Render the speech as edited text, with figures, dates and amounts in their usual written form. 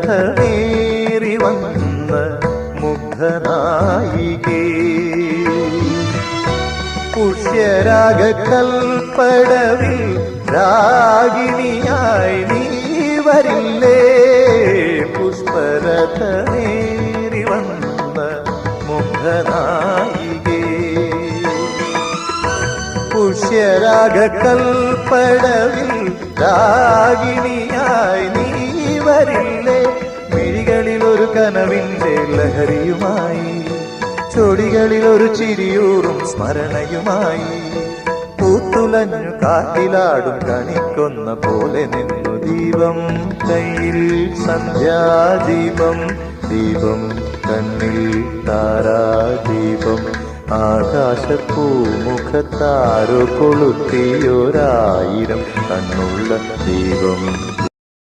പുഷ്പരഥമേറി വന്ന മുഗ്ധനായികേ പുഷ്യരാഗക്കൽപ്പടവിൽ രാഗിണിയായി നീ വരില്ലേ പുഷ്പരഥമേറി വന്ന മുഗ്ധനായികേ പുഷ്യരാഗക്കൽപ്പടവിൽ രാഗിണിയായി നീ വരില്ലേ മിഴികളിൽ ഒരു കനവിന്റെ ലഹരിയുമായി ചൊടികളിൽ ഒരു ചിരിയൂറും സ്മരണയുമായി പൂത്തുലഞ്ഞു കാറ്റിലാടും കണിക്കൊന്ന പോലെ നിന്നു ദീപം കയ്യിൽ സന്ധ്യാദീപം ദീപം കണ്ണിൽ താരാദീപം ആകാശപ്പൂമുഖത്താരോ കൊളുത്തിയൊരായിരം കണ്ണുള്ള ദീപം